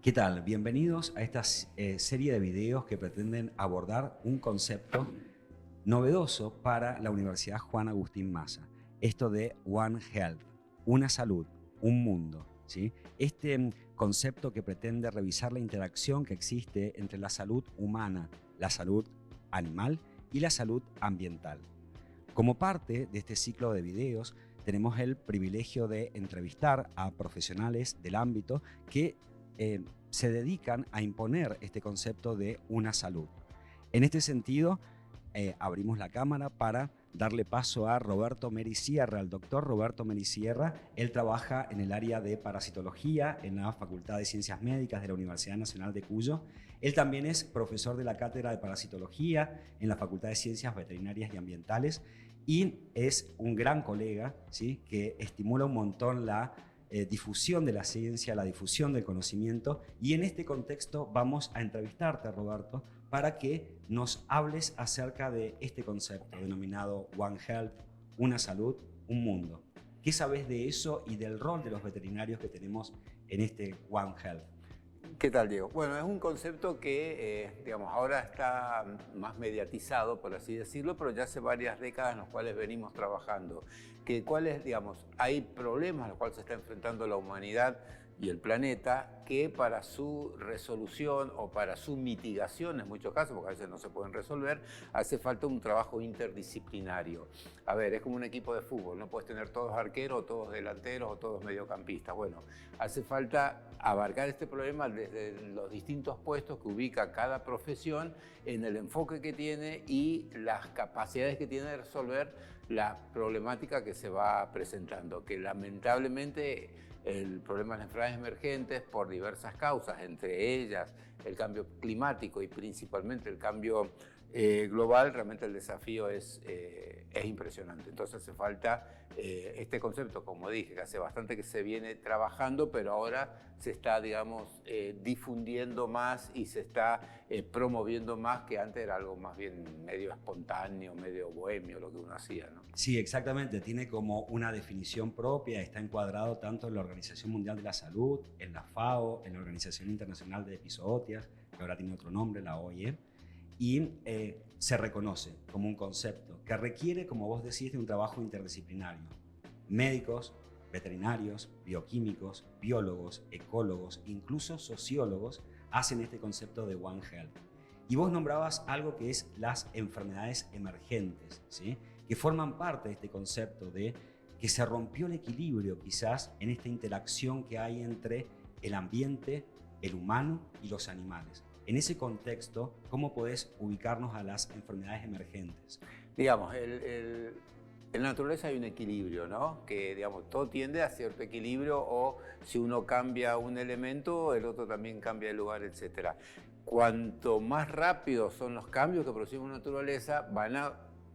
¿Qué tal? Bienvenidos a esta serie de videos que pretenden abordar un concepto novedoso para la Universidad Juan Agustín Maza. Esto de One Health, una salud, un mundo. ¿Sí? Este concepto que pretende revisar la interacción que existe entre la salud humana, la salud animal y la salud ambiental. Como parte de este ciclo de videos, tenemos el privilegio de entrevistar a profesionales del ámbito que se dedican a imponer este concepto de una salud. En este sentido, abrimos la cámara para darle paso a Roberto Merisierra, al doctor Roberto Merisierra. Él trabaja en el área de parasitología en la Facultad de Ciencias Médicas de la Universidad Nacional de Cuyo. Él también es profesor de la Cátedra de Parasitología en la Facultad de Ciencias Veterinarias y Ambientales y es un gran colega, ¿sí?, que estimula un montón la difusión de la ciencia, la difusión del conocimiento, y en este contexto vamos a entrevistarte, Roberto, para que nos hables acerca de este concepto denominado One Health, una salud, un mundo. ¿Qué sabes de eso y del rol de los veterinarios que tenemos en este One Health? ¿Qué tal, Diego? Bueno, es un concepto que, digamos, ahora está más mediatizado, por así decirlo, pero ya hace varias décadas en las cuales venimos trabajando. Digamos, hay problemas a los cuales se está enfrentando la humanidad y el planeta que para su resolución o para su mitigación, en muchos casos, porque a veces no se pueden resolver, hace falta un trabajo interdisciplinario. A ver, es como un equipo de fútbol, no puedes tener todos arqueros, todos delanteros o todos mediocampistas. Bueno, hace falta abarcar este problema desde los distintos puestos que ubica cada profesión en el enfoque que tiene y las capacidades que tiene de resolver la problemática que se va presentando, que lamentablemente el problema de las enfermedades emergentes por diversas causas, entre ellas el cambio climático y principalmente el cambio global, realmente el desafío es impresionante. Entonces hace falta este concepto, como dije, que hace bastante que se viene trabajando, pero ahora se está, digamos, difundiendo más y se está promoviendo más, que antes era algo más bien medio espontáneo, medio bohemio lo que uno hacía, ¿no? Sí, exactamente. Tiene como una definición propia, está encuadrado tanto en la Organización Mundial de la Salud, en la FAO, en la Organización Internacional de Epizootias, que ahora tiene otro nombre, la OIE, y se reconoce como un concepto que requiere, como vos decís, de un trabajo interdisciplinario. Médicos, veterinarios, bioquímicos, biólogos, ecólogos, incluso sociólogos hacen este concepto de One Health. Y vos nombrabas algo que es las enfermedades emergentes, ¿sí?, que forman parte de este concepto de que se rompió el equilibrio quizás en esta interacción que hay entre el ambiente, el humano y los animales. En ese contexto, ¿cómo podés ubicarnos a las enfermedades emergentes? Digamos, en la naturaleza hay un equilibrio, ¿no? Que, digamos, todo tiende a cierto equilibrio, o si uno cambia un elemento, el otro también cambia de lugar, etc. Cuanto más rápidos son los cambios que producimos en la naturaleza,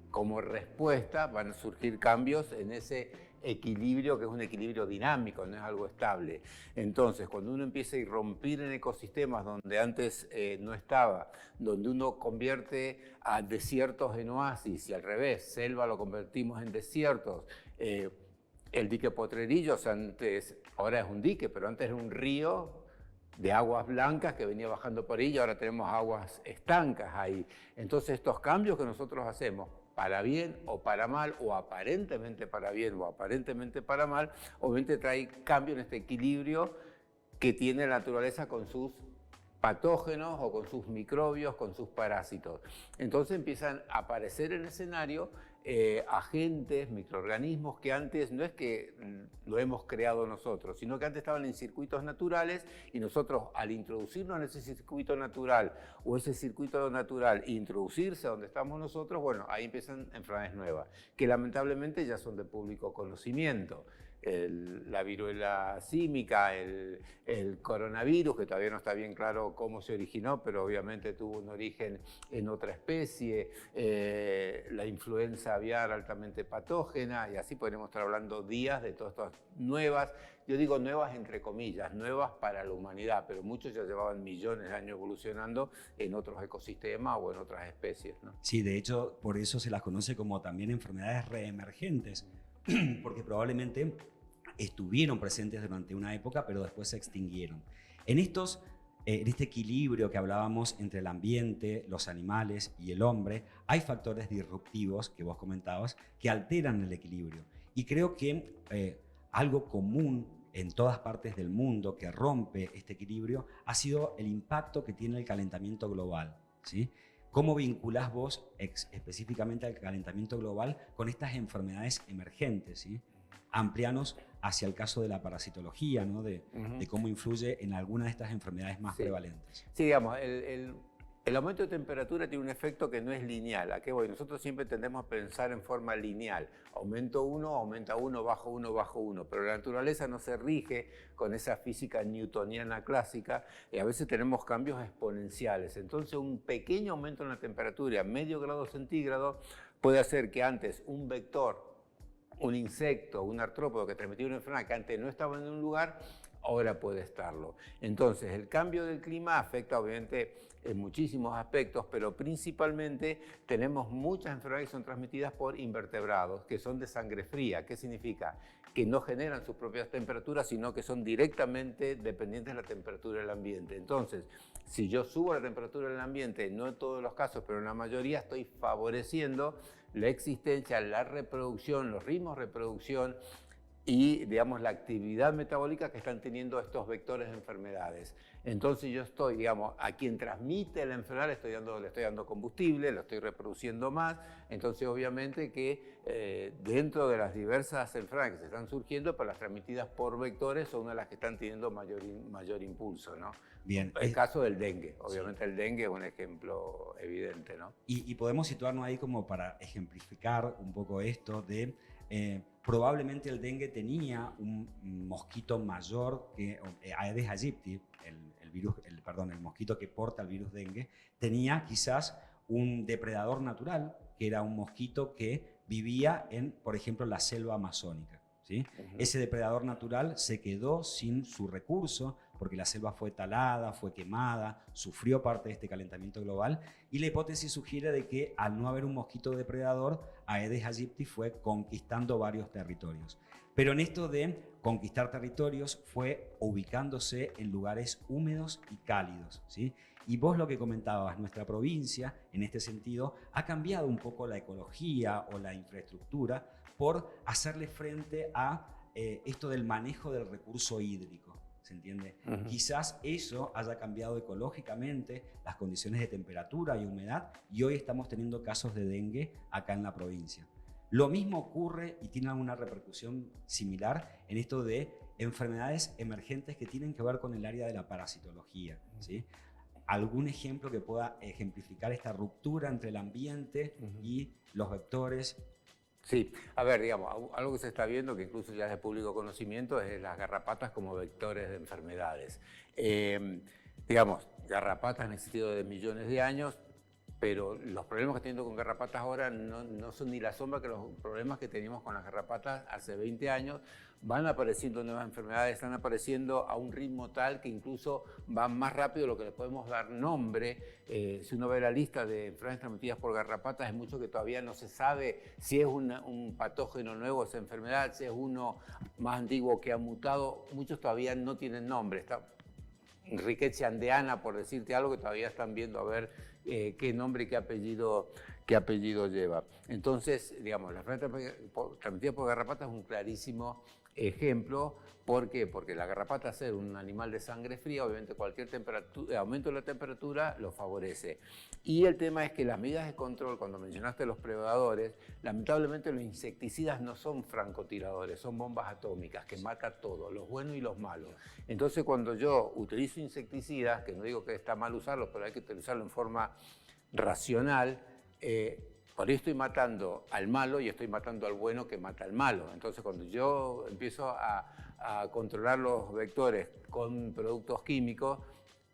como respuesta van a surgir cambios en ese equilibrio, que es un equilibrio dinámico, no es algo estable. Entonces, cuando uno empieza a irrumpir en ecosistemas donde antes no estaba, donde uno convierte a desiertos en oasis y al revés, selva lo convertimos en desiertos, el dique Potrerillos ahora es un dique, pero antes era un río de aguas blancas que venía bajando por ahí y ahora tenemos aguas estancas ahí. Entonces, estos cambios que nosotros hacemos, para bien o para mal, o aparentemente para bien o aparentemente para mal, obviamente trae cambio en este equilibrio que tiene la naturaleza con sus patógenos o con sus microbios, con sus parásitos. Entonces empiezan a aparecer en el escenario agentes, microorganismos que antes no es que lo hemos creado nosotros, sino que antes estaban en circuitos naturales, y nosotros, al introducirnos en ese circuito natural o ese circuito natural introducirse donde estamos nosotros, bueno, ahí empiezan enfermedades nuevas, que lamentablemente ya son de público conocimiento. La viruela símica, el coronavirus, que todavía no está bien claro cómo se originó, pero obviamente tuvo un origen en otra especie, la influenza aviar altamente patógena, y así podemos estar hablando días de todas estas nuevas, yo digo nuevas entre comillas, nuevas para la humanidad, pero muchos ya llevaban millones de años evolucionando en otros ecosistemas o en otras especies, ¿no? Sí, de hecho, por eso se las conoce como también enfermedades reemergentes, porque probablemente estuvieron presentes durante una época, pero después se extinguieron. En estos en este equilibrio que hablábamos entre el ambiente, los animales y el hombre, hay factores disruptivos que vos comentabas que alteran el equilibrio. Y creo que algo común en todas partes del mundo que rompe este equilibrio ha sido el impacto que tiene el calentamiento global, ¿sí? ¿Cómo vinculás vos específicamente al calentamiento global con estas enfermedades emergentes, ¿sí? Amplianos hacia el caso de la parasitología, ¿no? De cómo influye en alguna de estas enfermedades más prevalentes. Sí, digamos, el aumento de temperatura tiene un efecto que no es lineal. ¿A qué voy? Nosotros siempre tendemos a pensar en forma lineal. Aumento 1, aumenta 1, bajo 1, bajo 1. Pero la naturaleza no se rige con esa física newtoniana clásica y a veces tenemos cambios exponenciales. Entonces, un pequeño aumento en la temperatura, medio grado centígrado, puede hacer que antes un vector, un insecto, un artrópodo que transmitía una enfermedad que antes no estaba en un lugar, ahora puede estarlo. Entonces, el cambio del clima afecta obviamente en muchísimos aspectos, pero principalmente tenemos muchas enfermedades que son transmitidas por invertebrados, que son de sangre fría. ¿Qué significa? Que no generan sus propias temperaturas, sino que son directamente dependientes de la temperatura del ambiente. Entonces, si yo subo la temperatura del ambiente, no en todos los casos, pero en la mayoría, estoy favoreciendo la existencia, la reproducción, los ritmos de reproducción y, digamos, la actividad metabólica que están teniendo estos vectores de enfermedades. Entonces yo estoy, digamos, a quien transmite la enfermedad le estoy dando combustible, lo estoy reproduciendo más, entonces obviamente que dentro de las diversas enfermedades que se están surgiendo, pues las transmitidas por vectores son una de las que están teniendo mayor impulso, ¿no? Bien. El caso del dengue, obviamente sí. El dengue es un ejemplo evidente, ¿no? Y podemos situarnos ahí como para ejemplificar un poco esto de... probablemente el dengue tenía un mosquito mayor que Aedes aegypti, el mosquito que porta el virus dengue, tenía quizás un depredador natural, que era un mosquito que vivía en, por ejemplo, la selva amazónica, ¿sí? Ese depredador natural se quedó sin su recurso porque la selva fue talada, fue quemada, sufrió parte de este calentamiento global, y la hipótesis sugiere de que al no haber un mosquito depredador, Aedes aegypti fue conquistando varios territorios. Pero en esto de conquistar territorios fue ubicándose en lugares húmedos y cálidos, ¿sí? Y vos lo que comentabas, nuestra provincia, en este sentido, ha cambiado un poco la ecología o la infraestructura por hacerle frente a esto del manejo del recurso hídrico. ¿Se entiende? Quizás eso haya cambiado ecológicamente las condiciones de temperatura y humedad, y hoy estamos teniendo casos de dengue acá en la provincia. Lo mismo ocurre y tiene alguna repercusión similar en esto de enfermedades emergentes que tienen que ver con el área de la parasitología, ¿sí? ¿Algún ejemplo que pueda ejemplificar esta ruptura entre el ambiente y los vectores? Sí, a ver, digamos, algo que se está viendo, que incluso ya es de público conocimiento, es las garrapatas como vectores de enfermedades. Digamos, garrapatas han existido desde millones de años, pero los problemas que estoy teniendo con garrapatas ahora no son ni la sombra que los problemas que teníamos con las garrapatas hace 20 años. Van apareciendo nuevas enfermedades, están apareciendo a un ritmo tal que incluso van más rápido de lo que le podemos dar nombre. Si uno ve la lista de enfermedades transmitidas por garrapatas, es mucho que todavía no se sabe si es un patógeno nuevo esa enfermedad, si es uno más antiguo que ha mutado. Muchos todavía no tienen nombre. Está Rickettsia andeana, por decirte algo, que todavía están viendo a ver qué nombre y qué apellido lleva. Entonces, digamos, la enfermedad transmitida por garrapatas es un clarísimo ejemplo. ¿Por qué? Porque la garrapata, ser un animal de sangre fría, obviamente cualquier aumento de la temperatura lo favorece. Y el tema es que las medidas de control, cuando mencionaste los predadores, lamentablemente los insecticidas no son francotiradores, son bombas atómicas que matan todo, los buenos y los malos. Entonces, cuando yo utilizo insecticidas, que no digo que está mal usarlos, pero hay que utilizarlo en forma racional, por ahí estoy matando al malo y estoy matando al bueno que mata al malo. Entonces, cuando yo empiezo a controlar los vectores con productos químicos,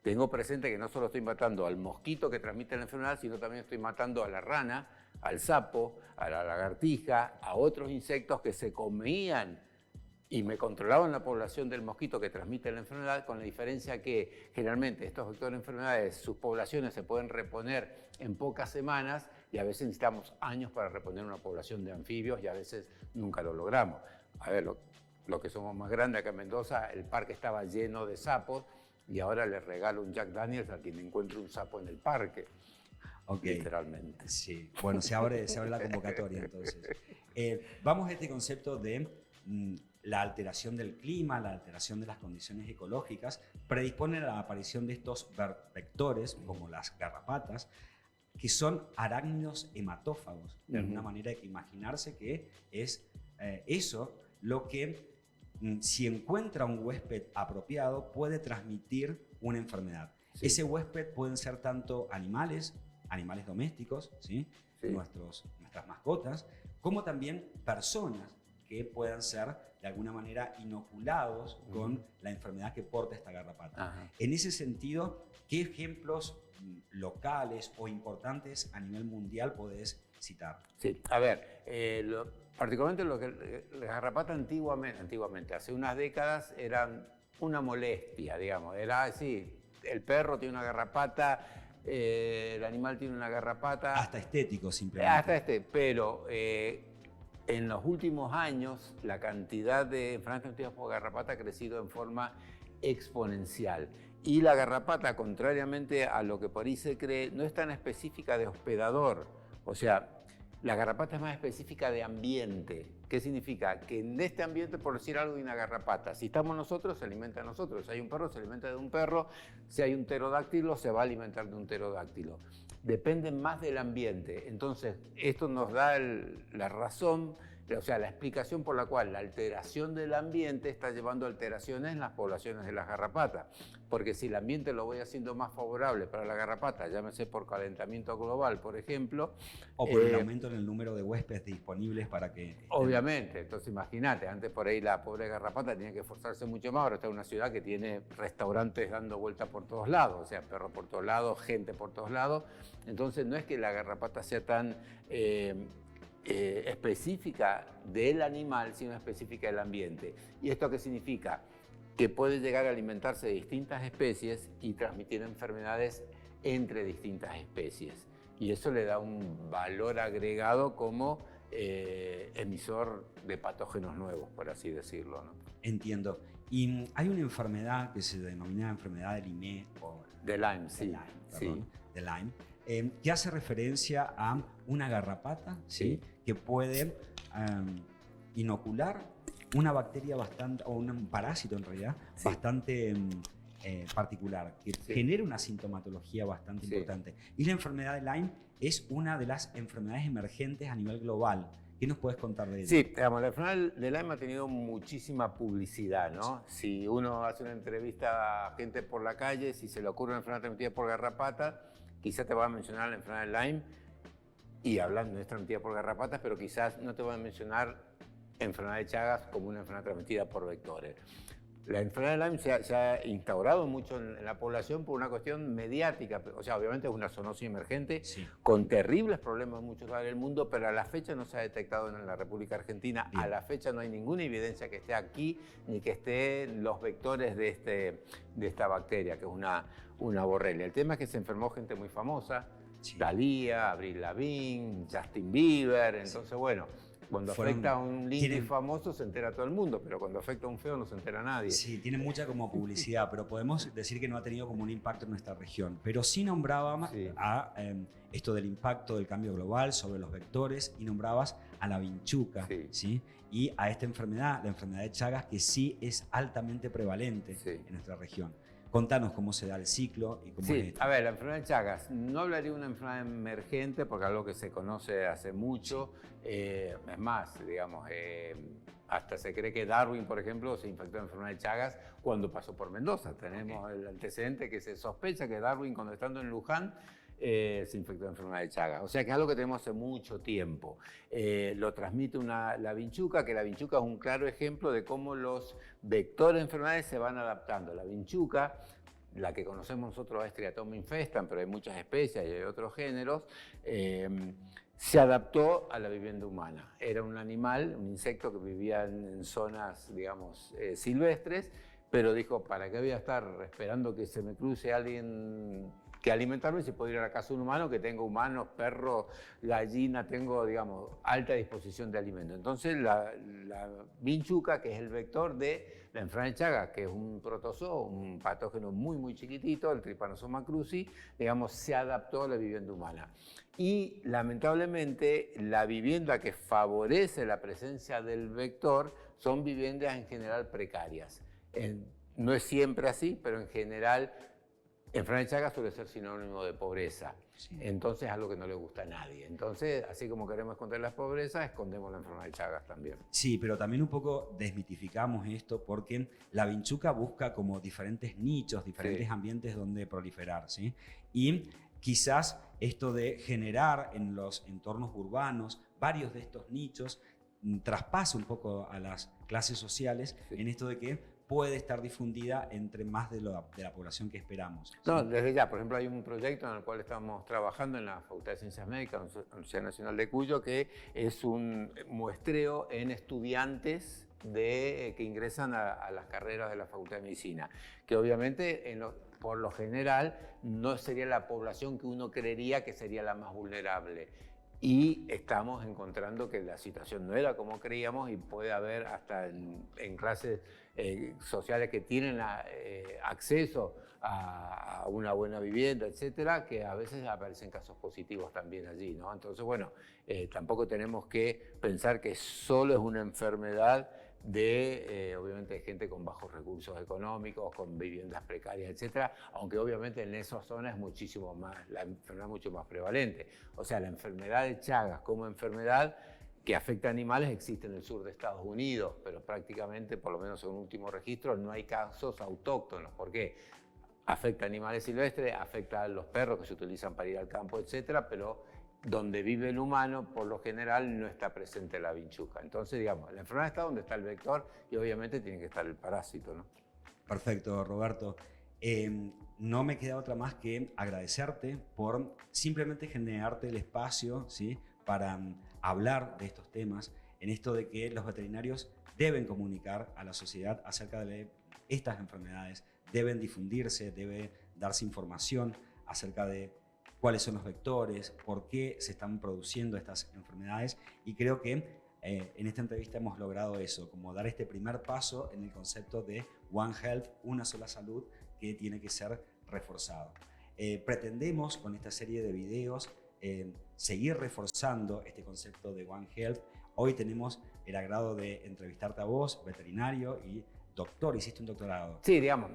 tengo presente que no solo estoy matando al mosquito que transmite la enfermedad, sino también estoy matando a la rana, al sapo, a la lagartija, a otros insectos que se comían y me controlaban la población del mosquito que transmite la enfermedad, con la diferencia que generalmente estos vectores de enfermedades, sus poblaciones se pueden reponer en pocas semanas y a veces necesitamos años para reponer una población de anfibios y a veces nunca lo logramos. A ver, lo que somos más grandes acá en Mendoza, el parque estaba lleno de sapos. y ahora le regalo un Jack Daniels a quien encuentre un sapo en el parque. Okay. Literalmente. Sí, bueno, se abre la convocatoria entonces. Vamos a este concepto de la alteración del clima, la alteración de las condiciones ecológicas, predisponen a la aparición de estos vectores, como las garrapatas, que son arácnidos hematófagos. De alguna manera hay que imaginarse que es eso lo que, si encuentra un huésped apropiado, puede transmitir una enfermedad. Sí. Ese huésped pueden ser tanto animales domésticos, ¿sí? Sí. Nuestras mascotas, como también personas que puedan ser de alguna manera inoculados con la enfermedad que porta esta garrapata. Ajá. En ese sentido, ¿qué ejemplos locales o importantes a nivel mundial podés citar? Sí, a ver, particularmente lo que la garrapata antiguamente, hace unas décadas, eran una molestia, digamos. Era así, el perro tiene una garrapata, el animal tiene una garrapata. Hasta estético, simplemente. Pero en los últimos años la cantidad de enfermedades transmitidas por garrapata ha crecido en forma exponencial. Y la garrapata, contrariamente a lo que por ahí se cree, no es tan específica de hospedador. O sea, la garrapata es más específica de ambiente. ¿Qué significa? Que en este ambiente, por decir algo, hay una garrapata. Si estamos nosotros, se alimenta de nosotros. Si hay un perro, se alimenta de un perro. Si hay un pterodáctilo, se va a alimentar de un pterodáctilo. Dependen más del ambiente. Entonces, esto nos da la razón, o sea, la explicación por la cual la alteración del ambiente está llevando a alteraciones en las poblaciones de las garrapatas. Porque si el ambiente lo voy haciendo más favorable para la garrapata, llámese por calentamiento global, por ejemplo. O por el aumento en el número de huéspedes disponibles para que... Obviamente, entonces imagínate, antes por ahí la pobre garrapata tenía que esforzarse mucho más, ahora está en una ciudad que tiene restaurantes dando vueltas por todos lados, o sea, perros por todos lados, gente por todos lados. Entonces no es que la garrapata sea tan... específica del animal, sino específica del ambiente. ¿Y esto qué significa? Que puede llegar a alimentarse de distintas especies y transmitir enfermedades entre distintas especies. Y eso le da un valor agregado como emisor de patógenos nuevos, por así decirlo, ¿no? Entiendo. Y hay una enfermedad que se denomina enfermedad de Lyme, de Lyme, sí. De Lyme, que hace referencia a una garrapata, ¿sí? Que puede inocular una bacteria bastante, o un parásito en realidad, bastante particular, que genera una sintomatología bastante importante. Y la enfermedad de Lyme es una de las enfermedades emergentes a nivel global. ¿Qué nos puedes contar de ella? Sí, digamos, la enfermedad de Lyme ha tenido muchísima publicidad, ¿no? Sí. Si uno hace una entrevista a gente por la calle, si se le ocurre una enfermedad transmitida por garrapata, quizás te va a mencionar la enfermedad de Lyme, y hablando de transmitida por garrapatas, pero quizás no te van a mencionar enfermedad de Chagas como una enfermedad transmitida por vectores. La enfermedad de Lyme se ha instaurado mucho en la población por una cuestión mediática. O sea, obviamente es una zoonosis emergente con terribles problemas en muchos lugares del mundo, pero a la fecha no se ha detectado en la República Argentina. Bien. A la fecha no hay ninguna evidencia que esté aquí ni que estén los vectores de esta bacteria, que es una borrelia. El tema es que se enfermó gente muy famosa. Thalía, Avril Lavigne, Justin Bieber, entonces bueno, cuando afecta a un lindo y famoso se entera todo el mundo, pero cuando afecta a un feo no se entera nadie. Sí, tiene mucha como publicidad, pero podemos decir que no ha tenido como un impacto en nuestra región. Pero sí nombrabas a esto del impacto del cambio global sobre los vectores y nombrabas a la vinchuca, ¿sí? Y a esta enfermedad, la enfermedad de Chagas, que sí es altamente prevalente en nuestra región. Contanos cómo se da el ciclo y cómo es esto. A ver, la enfermedad de Chagas, no hablaría de una enfermedad emergente porque es algo que se conoce hace mucho. Es más, digamos, hasta se cree que Darwin, por ejemplo, se infectó de enfermedad de Chagas cuando pasó por Mendoza. Tenemos el antecedente que se sospecha que Darwin, cuando estando en Luján, se infectó de enfermedad de Chagas. O sea que es algo que tenemos hace mucho tiempo. Lo transmite la vinchuca, que la vinchuca es un claro ejemplo de cómo los vectores de enfermedades se van adaptando. La vinchuca, la que conocemos nosotros es Triatoma infestam, pero hay muchas especies y hay otros géneros, se adaptó a la vivienda humana. Era un animal, un insecto que vivía en zonas, digamos, silvestres, pero dijo, ¿para qué voy a estar esperando que se me cruce alguien que alimentarme si puedo ir a la casa de un humano, que tengo humanos, perros, gallina, tengo, digamos, alta disposición de alimento. Entonces, la vinchuca, que es el vector de la enfermedad de Chagas, que es un protozoo, un patógeno muy, muy chiquitito, el Trypanosoma cruzi, digamos, se adaptó a la vivienda humana. Y, lamentablemente, la vivienda que favorece la presencia del vector son viviendas en general precarias. No es siempre así, pero en general enfermedad de Chagas suele ser sinónimo de pobreza. Sí. Entonces es algo que no le gusta a nadie. Entonces, así como queremos esconder la pobreza, escondemos la enfermedad de Chagas también. Sí, pero también un poco desmitificamos esto porque la vinchuca busca como diferentes nichos, diferentes ambientes donde proliferar, ¿sí? Y quizás esto de generar en los entornos urbanos varios de estos nichos traspasa un poco a las clases sociales en esto de que puede estar difundida entre más de la población que esperamos. ¿Sí? No, desde ya, por ejemplo, hay un proyecto en el cual estamos trabajando en la Facultad de Ciencias Médicas de la Universidad Nacional de Cuyo, que es un muestreo en estudiantes que ingresan a las carreras de la Facultad de Medicina, que obviamente por lo general no sería la población que uno creería que sería la más vulnerable. Y estamos encontrando que la situación no era como creíamos y puede haber hasta en clases sociales que tienen acceso a una buena vivienda, etcétera, que a veces aparecen casos positivos también allí, ¿no? Entonces, bueno, tampoco tenemos que pensar que solo es una enfermedad de, obviamente, gente con bajos recursos económicos, con viviendas precarias, etcétera, aunque obviamente en esas zonas es muchísimo más, la enfermedad es mucho más prevalente. O sea, la enfermedad de Chagas como enfermedad que afecta a animales existe en el sur de Estados Unidos, pero prácticamente, por lo menos en un último registro, no hay casos autóctonos. ¿Por qué? Afecta a animales silvestres, afecta a los perros que se utilizan para ir al campo, etcétera, pero donde vive el humano, por lo general, no está presente la vinchuca. Entonces, digamos, la enfermedad está donde está el vector y obviamente tiene que estar el parásito, ¿no? Perfecto, Roberto. No me queda otra más que agradecerte por simplemente generarte el espacio, ¿sí?, para hablar de estos temas, en esto de que los veterinarios deben comunicar a la sociedad acerca de estas enfermedades, deben difundirse, debe darse información acerca de cuáles son los vectores, por qué se están produciendo estas enfermedades, y creo que en esta entrevista hemos logrado eso, como dar este primer paso en el concepto de One Health, una sola salud, que tiene que ser reforzado. Pretendemos con esta serie de videos seguir reforzando este concepto de One Health. Hoy tenemos el agrado de entrevistarte a vos, veterinario y doctor, hiciste un doctorado. Sí, digamos,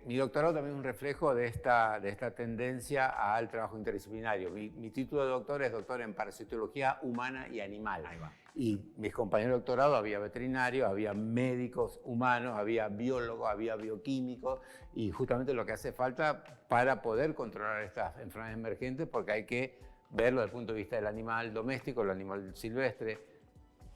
mi doctorado también es un reflejo de esta tendencia al trabajo interdisciplinario. Mi título de doctor es doctor en parasitología humana y animal. Ahí va. Y mis compañeros de doctorado había veterinarios, había médicos humanos, había biólogos, había bioquímicos, y justamente lo que hace falta para poder controlar estas enfermedades emergentes, porque hay que verlo desde el punto de vista del animal doméstico, el animal silvestre,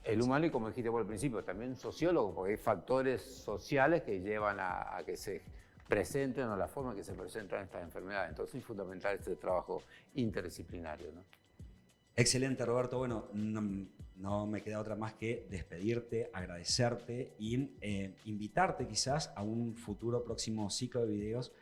el humano y, como dijiste por el principio, también sociólogo, porque hay factores sociales que llevan a que se presenten o la forma en que se presentan estas enfermedades. Entonces es fundamental este trabajo interdisciplinario, ¿no? Excelente, Roberto. Bueno, no me queda otra más que despedirte, agradecerte y invitarte quizás a un futuro próximo ciclo de videos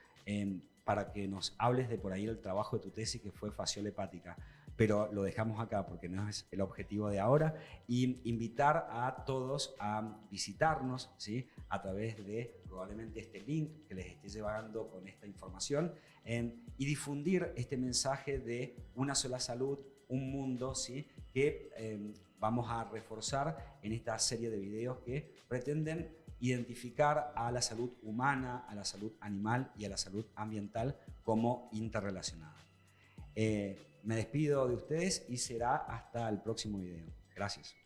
para que nos hables de por ahí el trabajo de tu tesis, que fue fasciola hepática. Pero lo dejamos acá porque no es el objetivo de ahora, y invitar a todos a visitarnos, ¿sí?, a través de probablemente este link que les esté llevando con esta información, y difundir este mensaje de una sola salud, un mundo, ¿sí?, que vamos a reforzar en esta serie de videos que pretenden identificar a la salud humana, a la salud animal y a la salud ambiental como interrelacionadas. Me despido de ustedes y será hasta el próximo video. Gracias.